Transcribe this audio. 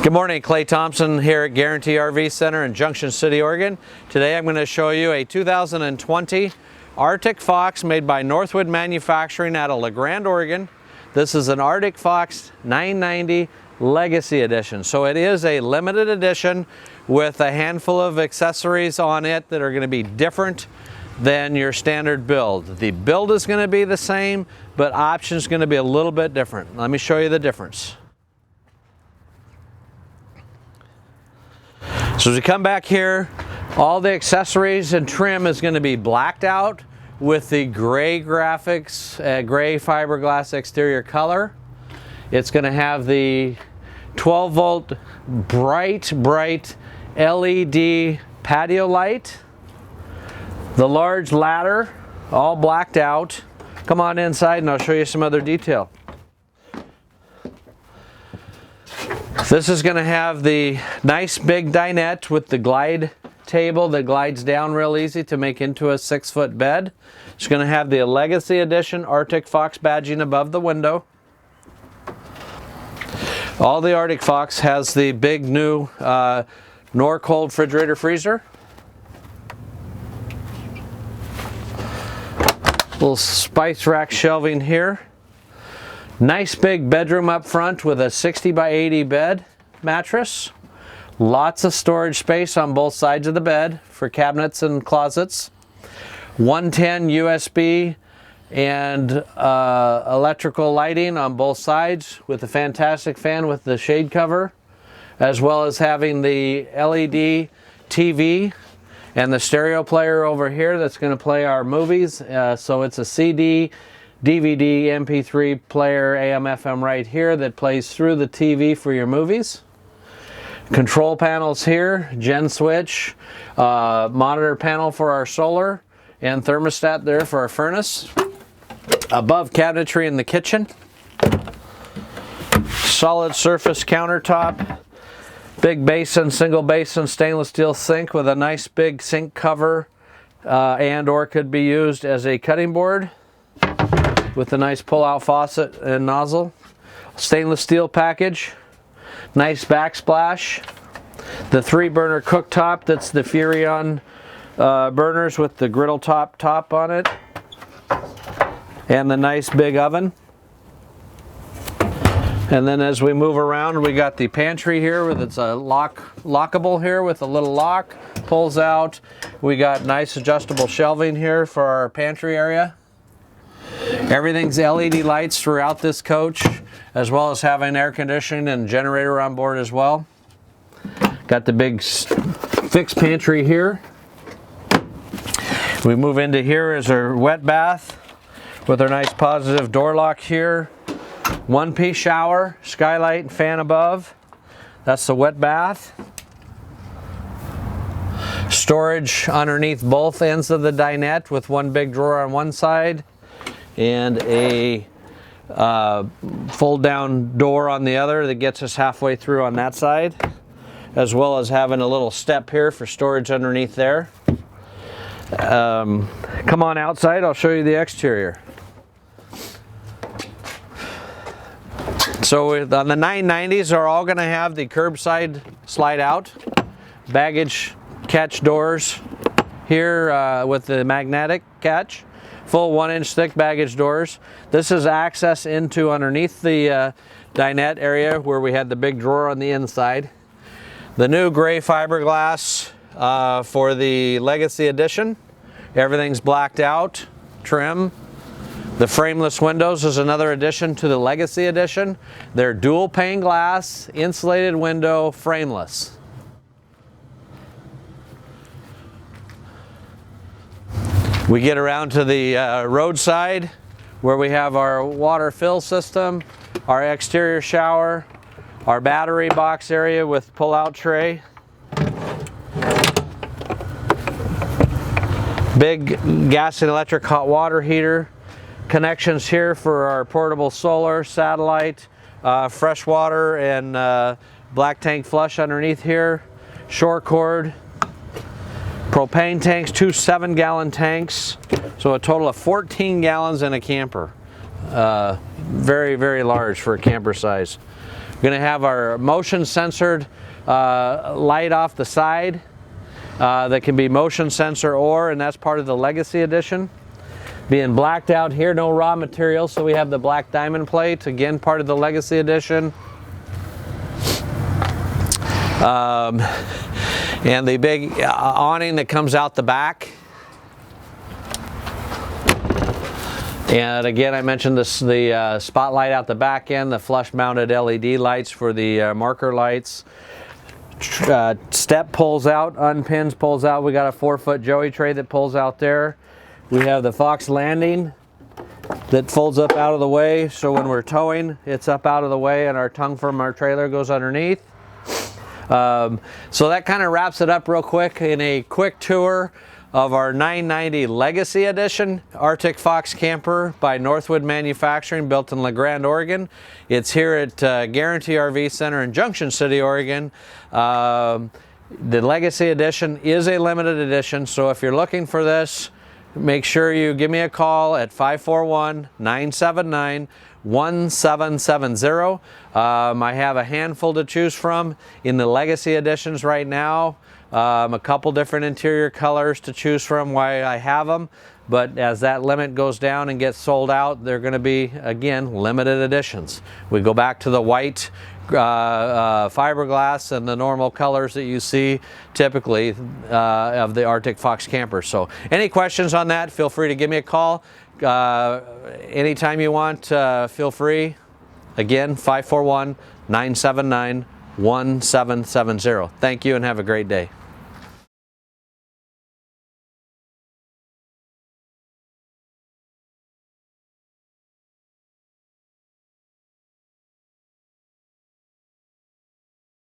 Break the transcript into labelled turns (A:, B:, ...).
A: Good morning, Clay Thompson here at Guaranty RV Center in Junction City, Oregon. Today I'm going to show you a 2020 Arctic Fox made by Northwood Manufacturing out of La Grande, Oregon. This is an Arctic Fox 990 Legacy Edition. So it is a limited edition with a handful of accessories on it that are going to be different than your standard build. The build is going to be the same, but options going to be a little bit different. Let me show you the difference. So as we come back here, all the accessories and trim is going to be blacked out with the gray graphics, gray fiberglass exterior color. It's going to have the 12-volt bright LED patio light. The large ladder, all blacked out. Come on inside and I'll show you some other detail. This is going to have the nice big dinette with the glide table that glides down real easy to make into a 6-foot bed. It's going to have the Legacy Edition Arctic Fox badging above the window. All the Arctic Fox has the big new Norcold refrigerator freezer. Little spice rack shelving here. Nice big bedroom up front with a 60 by 80 bed mattress. Lots of storage space on both sides of the bed for cabinets and closets. 110 USB and electrical lighting on both sides with a fantastic fan with the shade cover, as well as having the LED TV and the stereo player over here that's going to play our movies. So it's a CD, DVD, MP3 player, AM, FM right here that plays through the TV for your movies. Control panels here, gen switch, monitor panel for our solar, and thermostat there for our furnace. Above cabinetry in the kitchen. Solid surface countertop. Big basin, single basin stainless steel sink with a nice big sink cover and or could be used as a cutting board with a nice pull-out faucet and nozzle. Stainless steel package. Nice backsplash. The 3-burner cooktop, that's the Furrion burners with the griddle top on it. And the nice big oven. And then as we move around, we got the pantry here with its lockable here with a little lock, pulls out. We got nice adjustable shelving here for our pantry area. Everything's LED lights throughout this coach, as well as having air conditioning and generator on board as well. Got the big fixed pantry here. We move into here is our wet bath with our nice positive door lock here. One-piece shower, skylight and fan above. That's the wet bath. Storage underneath both ends of the dinette with one big drawer on one side and a fold-down door on the other that gets us halfway through on that side, as well as having a little step here for storage underneath there. Come on outside, I'll show you the exterior. So on the 990s are all going to have the curbside slide out, baggage catch doors here with the magnetic catch, full 1-inch thick baggage doors. This is access into underneath the dinette area where we had the big drawer on the inside. The new gray fiberglass for the Legacy Edition. Everything's blacked out, trim. The frameless windows is another addition to the Legacy Edition. They're dual pane glass, insulated window, frameless. We get around to the roadside where we have our water fill system, our exterior shower, our battery box area with pull-out tray. Big gas and electric hot water heater. Connections here for our portable solar, satellite, fresh water, and black tank flush underneath here. Short cord. Propane tanks, 2 7-gallon tanks. So a total of 14 gallons in a camper. Very, very large for a camper size. We're going to have our motion censored light off the side that can be motion sensor and that's part of the Legacy Edition. Being blacked out here, no raw material, so we have the black diamond plate, again part of the Legacy Edition. And the big awning that comes out the back. And again, I mentioned this, the spotlight out the back end, the flush mounted LED lights for the marker lights. Step pulls out, unpins, pulls out. We got a 4-foot Joey tray that pulls out there. We have the Fox landing that folds up out of the way, so when we're towing, it's up out of the way and our tongue from our trailer goes underneath. So that kind of wraps it up real quick in a quick tour of our 990 Legacy Edition Arctic Fox Camper by Northwood Manufacturing, built in La Grande, Oregon. It's here at Guaranty RV Center in Junction City, Oregon. The Legacy Edition is a limited edition, so if you're looking for this, make sure you give me a call at 541-979-1770. I have a handful to choose from in the Legacy Editions right now. A couple different interior colors to choose from while I have them, but as that limit goes down and gets sold out, they're going to be, again, limited editions. We go back to the white fiberglass and the normal colors that you see typically of the Arctic Fox Camper. So any questions on that, feel free to give me a call anytime you want. Feel free. Again, 541-979-1770. Thank you and have a great day.